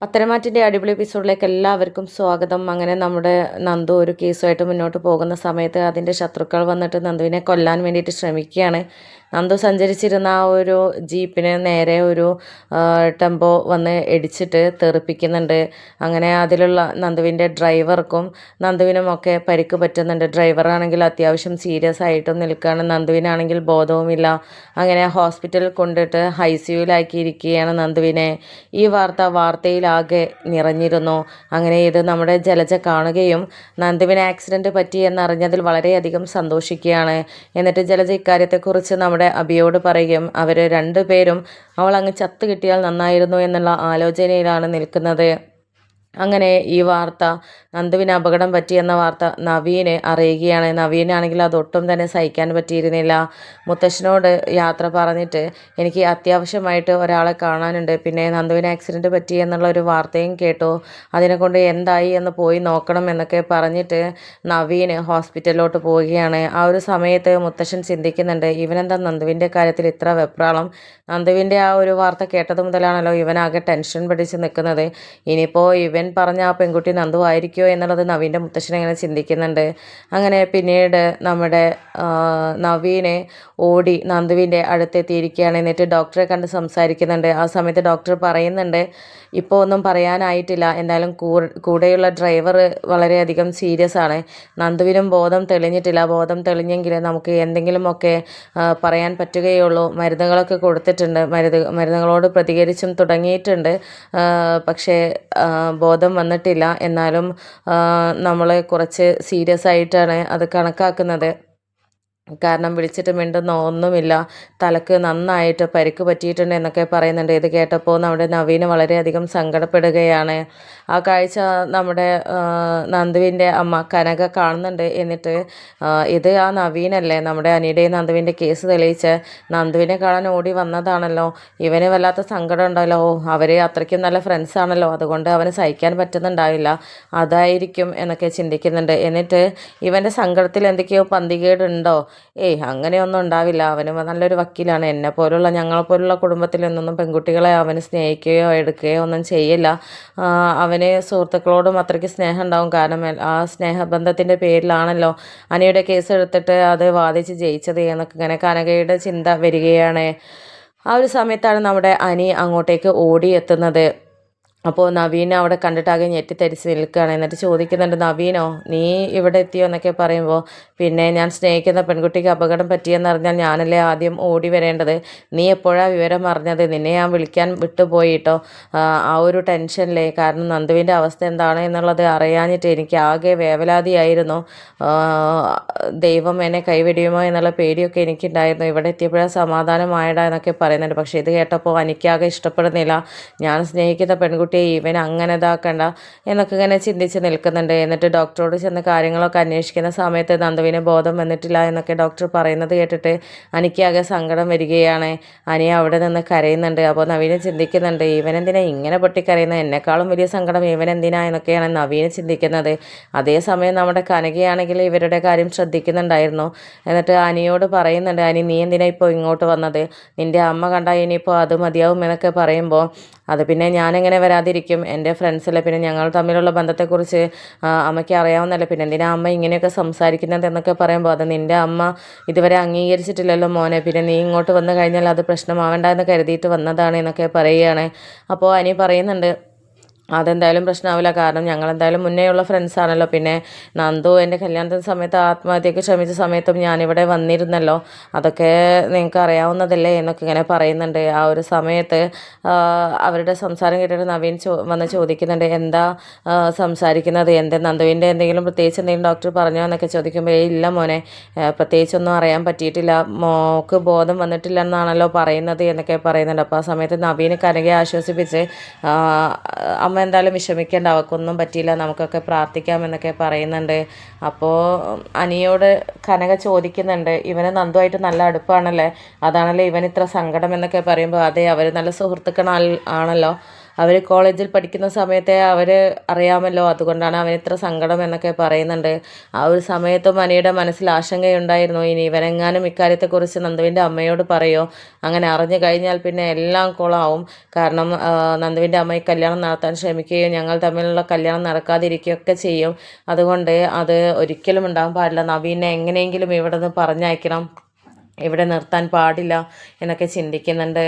പത്തരമാറ്റിൻ്റെ അടിപൊളി എപ്പിസോഡിലേക്ക് എല്ലാവർക്കും സ്വാഗതം. അങ്ങനെ നമ്മുടെ നന്ദു ഒരു കേസുമായിട്ട് മുന്നോട്ട് പോകുന്ന സമയത്ത് അതിൻ്റെ ശത്രുക്കൾ വന്നിട്ട് നന്ദുവിനെ കൊല്ലാൻ വേണ്ടിയിട്ട് ശ്രമിക്കുകയാണ്. നന്ദു സഞ്ചരിച്ചിരുന്ന ആ ഒരു ജീപ്പിന് നേരെ ഒരു ടെമ്പോ വന്ന് ഇടിച്ചിട്ട് തെറിപ്പിക്കുന്നുണ്ട്. അങ്ങനെ അതിലുള്ള നന്ദുവിൻ്റെ ഡ്രൈവർക്കും നന്ദുവിനുമൊക്കെ പരിക്ക് പറ്റുന്നുണ്ട്. ഡ്രൈവറാണെങ്കിൽ അത്യാവശ്യം സീരിയസ് ആയിട്ടും നിൽക്കുകയാണ്. നന്ദുവിനാണെങ്കിൽ ബോധവുമില്ല. അങ്ങനെ ഹോസ്പിറ്റലിൽ കൊണ്ടിട്ട് ICUവിലാക്കിയിരിക്കുകയാണ് നന്ദുവിനെ. ഈ വാർത്തയിലാകെ നിറഞ്ഞിരുന്നു. അങ്ങനെ ഇത് നമ്മുടെ ജലജ കാണുകയും നന്ദുവിന് ആക്സിഡൻറ്റ് പറ്റി എന്നറിഞ്ഞതിൽ വളരെയധികം സന്തോഷിക്കുകയാണ്. എന്നിട്ട് ജലജ ഇക്കാര്യത്തെക്കുറിച്ച് നമ്മുടെ അബിയോട് പറയും. അവർ രണ്ടുപേരും അവൾ അങ്ങ് ചത്തു കിട്ടിയാൽ നന്നായിരുന്നു എന്നുള്ള ആലോചനയിലാണ് നിൽക്കുന്നത്. അങ്ങനെ ഈ വാർത്ത നന്ദുവിന് അപകടം പറ്റിയെന്ന വാർത്ത നവീന് അറിയുകയാണ്. നവീനാണെങ്കിൽ അതൊട്ടും തന്നെ സഹിക്കാൻ പറ്റിയിരുന്നില്ല. മുത്തശ്ശനോട് യാത്ര പറഞ്ഞിട്ട് എനിക്ക് അത്യാവശ്യമായിട്ട് ഒരാളെ കാണാനുണ്ട്, പിന്നെ നന്ദുവിന് ആക്സിഡൻറ്റ് പറ്റി എന്നുള്ള ഒരു വാർത്തയും കേട്ടു, അതിനെക്കൊണ്ട് എന്തായി എന്ന് പോയി നോക്കണം എന്നൊക്കെ പറഞ്ഞിട്ട് നവീന് ഹോസ്പിറ്റലിലോട്ട് പോവുകയാണ്. ആ ഒരു സമയത്ത് മുത്തശ്ശൻ ചിന്തിക്കുന്നുണ്ട്, ഇവനെന്താ നന്ദുവിൻ്റെ കാര്യത്തിൽ ഇത്ര വെപ്രാളം? നന്ദുവിൻ്റെ ആ ഒരു വാർത്ത കേട്ടത് മുതലാണല്ലോ ഇവനാകെ ടെൻഷൻ പിടിച്ച് നിൽക്കുന്നത്. ഇനിയിപ്പോൾ ഇവൻ പറഞ്ഞ ആ പെൺകുട്ടി നന്ദു ആയിരിക്കുമോ എന്നുള്ളത് നവീൻ്റെ മുത്തശ്ശൻ ഇങ്ങനെ ചിന്തിക്കുന്നുണ്ട്. അങ്ങനെ പിന്നീട് നമ്മുടെ നവീനെ ഓടി നന്ദുവിൻ്റെ അടുത്തെത്തിയിരിക്കുകയാണ്. എന്നിട്ട് ഡോക്ടറെ കണ്ട് സംസാരിക്കുന്നുണ്ട്. ആ സമയത്ത് ഡോക്ടർ പറയുന്നുണ്ട്, ഇപ്പോൾ ഒന്നും പറയാനായിട്ടില്ല, എന്തായാലും കൂടെയുള്ള ഡ്രൈവർ വളരെയധികം സീരിയസ് ആണ്. നന്ദുവിനും ബോധം തെളിഞ്ഞിട്ടില്ല. ബോധം തെളിഞ്ഞെങ്കിൽ നമുക്ക് എന്തെങ്കിലുമൊക്കെ പറയാൻ പറ്റുകയുള്ളൂ. മരുന്നുകളൊക്കെ കൊടുത്തിട്ടുണ്ട്, മരുന്നുകളോട് പ്രതികരിച്ചും തുടങ്ങിയിട്ടുണ്ട്. പക്ഷേ ബോധം വന്നിട്ടില്ല. എന്നാലും നമ്മൾ കുറച്ച് സീരിയസ് ആയിട്ടാണ് അത് കണക്കാക്കുന്നത്. കാരണം വിളിച്ചിട്ട് മിണ്ടുന്ന ഒന്നുമില്ല, തലക്ക് നന്നായിട്ട് പരിക്ക് പറ്റിയിട്ടുണ്ട് എന്നൊക്കെ പറയുന്നുണ്ട്. ഇത് കേട്ടപ്പോൾ നമ്മുടെ നവീന് വളരെയധികം സങ്കടപ്പെടുകയാണ്. ആ കാഴ്ച നമ്മുടെ നന്ദുവിൻ്റെ അമ്മ കനക കാണുന്നുണ്ട്. എന്നിട്ട് ഇത് ആ നവീനല്ലേ നമ്മുടെ അനിയുടെയും നന്ദുവിൻ്റെ കേസ് തെളിയിച്ച് നന്ദുവിനെ കാണാൻ ഓടി വന്നതാണല്ലോ, ഇവന് വല്ലാത്ത സങ്കടം ഉണ്ടല്ലോ, അവർ അത്രയ്ക്കും നല്ല ഫ്രണ്ട്സ് ആണല്ലോ, അതുകൊണ്ട് അവന് സഹിക്കാൻ പറ്റുന്നുണ്ടാവില്ല, അതായിരിക്കും എന്നൊക്കെ ചിന്തിക്കുന്നുണ്ട്. എന്നിട്ട് ഇവൻ്റെ സങ്കടത്തിൽ എന്തൊക്കെയോ പന്തികേടുണ്ടോ? അങ്ങനെയൊന്നും ഉണ്ടാവില്ല, അവന് നല്ലൊരു വക്കീലാണ്, എന്നെപ്പോലുള്ള ഞങ്ങളെപ്പോലുള്ള കുടുംബത്തിൽ നിന്നൊന്നും പെൺകുട്ടികളെ അവന് സ്നേഹിക്കുകയോ എടുക്കുകയോ ഒന്നും ചെയ്യില്ല. അവന് സുഹൃത്തുക്കളോടും അത്രയ്ക്ക് സ്നേഹം ഉണ്ടാവും. കാരണം ആ സ്നേഹബന്ധത്തിൻ്റെ പേരിലാണല്ലോ അനിയുടെ കേസ് എടുത്തിട്ട് അത് വാദിച്ച് ജയിച്ചത് എന്നൊക്കെ ഇങ്ങനെ കനകയുടെ ചിന്ത വരികയാണ്. ആ ഒരു സമയത്താണ് നമ്മുടെ അനി അങ്ങോട്ടേക്ക് ഓടിയെത്തുന്നത്. അപ്പോൾ നവീൻ അവിടെ കണ്ടിട്ടാകെ ഞെട്ടിത്തരിച്ച് നിൽക്കുകയാണ്. എന്നിട്ട് ചോദിക്കുന്നുണ്ട്, നവീനോ നീ ഇവിടെ എത്തിയോ എന്നൊക്കെ പറയുമ്പോൾ, പിന്നെ ഞാൻ സ്നേഹിക്കുന്ന പെൺകുട്ടിക്ക് അപകടം പറ്റിയെന്നറിഞ്ഞാൽ ഞാനല്ലേ ആദ്യം ഓടി വരേണ്ടത്, നീ എപ്പോഴാണ് വിവരം അറിഞ്ഞത്? നിന്നെ ഞാൻ വിളിക്കാൻ വിട്ടുപോയിട്ടോ, ആ ഒരു ടെൻഷനിലേ, കാരണം നന്ദുവിൻ്റെ അവസ്ഥ എന്താണ് എന്നുള്ളത് അറിയാഞ്ഞിട്ട് എനിക്ക് ആകെ വേവലാതിയായിരുന്നു. ദൈവം എന്നെ കൈവെടിയുമോ എന്നുള്ള പേടിയൊക്കെ എനിക്കുണ്ടായിരുന്നു. ഇവിടെ എത്തിയപ്പോഴാണ് സമാധാനമായടാ എന്നൊക്കെ പറയുന്നുണ്ട്. പക്ഷേ ഇത് കേട്ടപ്പോൾ എനിക്കാകെ ഇഷ്ടപ്പെടുന്നില്ല. ഞാൻ സ്നേഹിക്കുന്ന പെൺകുട്ടി ഇവൻ അങ്ങനെ ഇതാക്കണ്ട എന്നൊക്കെ ഇങ്ങനെ ചിന്തിച്ച് നിൽക്കുന്നുണ്ട്. എന്നിട്ട് ഡോക്ടറോട് ചെന്ന് കാര്യങ്ങളൊക്കെ അന്വേഷിക്കുന്ന സമയത്ത് നന്ദുവിന് ബോധം വന്നിട്ടില്ല എന്നൊക്കെ ഡോക്ടർ പറയുന്നത് കേട്ടിട്ട് എനിക്കാകെ സങ്കടം വരികയാണ്. അനി അവിടെ നിന്ന് കരയുന്നുണ്ട്. അപ്പോൾ നവീന് ചിന്തിക്കുന്നുണ്ട്, ഇവനെന്തിനാ ഇങ്ങനെ പൊട്ടിക്കരയുന്നത്, എന്നെക്കാളും വലിയ സങ്കടം ഇവനെന്തിനാ എന്നൊക്കെയാണ് നവീന് ചിന്തിക്കുന്നത്. അതേസമയം നമ്മുടെ കനകയാണെങ്കിൽ ഇവരുടെ കാര്യം ശ്രദ്ധിക്കുന്നുണ്ടായിരുന്നു. എന്നിട്ട് അനിയോട് പറയുന്നുണ്ട്, അനി നീ എന്തിനാ ഇപ്പോൾ ഇങ്ങോട്ട് വന്നത്, നിൻ്റെ അമ്മ കണ്ടാൽ ഇനിയിപ്പോൾ അത് മതിയാവും എന്നൊക്കെ പറയുമ്പോൾ, അത് പിന്നെ ഞാനെങ്ങനെ വരാതിരിക്കും, എൻ്റെ ഫ്രണ്ട്സല്ലേ, പിന്നെ ഞങ്ങൾ തമ്മിലുള്ള ബന്ധത്തെക്കുറിച്ച് അമ്മയ്ക്ക് അറിയാവുന്നല്ലേ, പിന്നെ എന്തിനാ അമ്മ ഇങ്ങനെയൊക്കെ സംസാരിക്കുന്നത് എന്നൊക്കെ പറയുമ്പോൾ, അത് നിൻ്റെ അമ്മ ഇതുവരെ അംഗീകരിച്ചിട്ടില്ലല്ലോ മോനെ, പിന്നെ നീ ഇങ്ങോട്ട് വന്നു കഴിഞ്ഞാൽ അത് പ്രശ്നമാവേണ്ട എന്ന് കരുതിയിട്ട് വന്നതാണ് എന്നൊക്കെ പറയുകയാണ്. അപ്പോൾ അനി പറയുന്നുണ്ട്, അതെന്തായാലും പ്രശ്നമാവില്ല, കാരണം ഞങ്ങളെന്തായാലും മുന്നേയുള്ള ഫ്രണ്ട്സാണല്ലോ, പിന്നെ നന്ദു എൻ്റെ കല്യാണത്തിന് സമയത്ത് ആത്മഹത്യക്ക് ശ്രമിച്ച സമയത്തും ഞാനിവിടെ വന്നിരുന്നല്ലോ, അതൊക്കെ നിങ്ങൾക്ക് അറിയാവുന്നതല്ലേ എന്നൊക്കെ ഇങ്ങനെ പറയുന്നുണ്ട്. ആ ഒരു സമയത്ത് അവരുടെ സംസാരം കേട്ടിട്ട് നവീൻ വന്ന് ചോദിക്കുന്നുണ്ട്, എന്താ സംസാരിക്കുന്നത്, നന്ദുവിൻ്റെ എന്തെങ്കിലും പ്രത്യേകിച്ച് എന്തെങ്കിലും ഡോക്ടർ പറഞ്ഞോ എന്നൊക്കെ ചോദിക്കുമ്പോൾ, ഇല്ല മോനെ, പ്രത്യേകിച്ചൊന്നും അറിയാൻ പറ്റിയിട്ടില്ല, മോക്ക് ബോധം വന്നിട്ടില്ല എന്നാണല്ലോ പറയുന്നത് എന്നൊക്കെ പറയുന്നുണ്ട്. അപ്പോൾ ആ സമയത്ത് നവീന് കനകയെ ആശ്വസിപ്പിച്ച്, അമ്മ എന്തായാലും വിഷമിക്കേണ്ട, അവൾക്കൊന്നും പറ്റിയില്ല, നമുക്കൊക്കെ പ്രാർത്ഥിക്കാമെന്നൊക്കെ പറയുന്നുണ്ട്. അപ്പോൾ അനിയോട് കനക ചോദിക്കുന്നുണ്ട്, ഇവന് നന്ദുമായിട്ട് നല്ല അടുപ്പാണല്ലേ, അതാണല്ലേ ഇവൻ ഇത്ര സങ്കടം എന്നൊക്കെ പറയുമ്പോൾ, അതെ അവർ നല്ല സുഹൃത്തുക്കൾ ആണല്ലോ, അവർ കോളേജിൽ പഠിക്കുന്ന സമയത്തെ അവർ അറിയാമല്ലോ, അതുകൊണ്ടാണ് അവനിത്ര സങ്കടം എന്നൊക്കെ പറയുന്നുണ്ട്. ആ ഒരു സമയത്തും അനിയുടെ മനസ്സിൽ ആശങ്കയുണ്ടായിരുന്നു, ഇനി ഇവനെങ്ങാനും ഇക്കാര്യത്തെക്കുറിച്ച് നന്ദുവിൻ്റെ അമ്മയോട് പറയോ, അങ്ങനെ അറിഞ്ഞു കഴിഞ്ഞാൽ പിന്നെ എല്ലാം കുളമാവും. കാരണം നന്ദുവിൻ്റെ അമ്മ ഈ കല്യാണം നടത്താൻ ശ്രമിക്കുകയും ഞങ്ങൾ തമ്മിലുള്ള കല്യാണം നടക്കാതിരിക്കുകയൊക്കെ ചെയ്യും. അതുകൊണ്ട് അത് ഒരിക്കലും ഉണ്ടാകാൻ പാടില്ല. നവീനെ എങ്ങനെയെങ്കിലും ഇവിടെ നിന്ന് പറഞ്ഞയക്കണം, ഇവിടെ നിർത്താൻ പാടില്ല എന്നൊക്കെ ചിന്തിക്കുന്നുണ്ട്.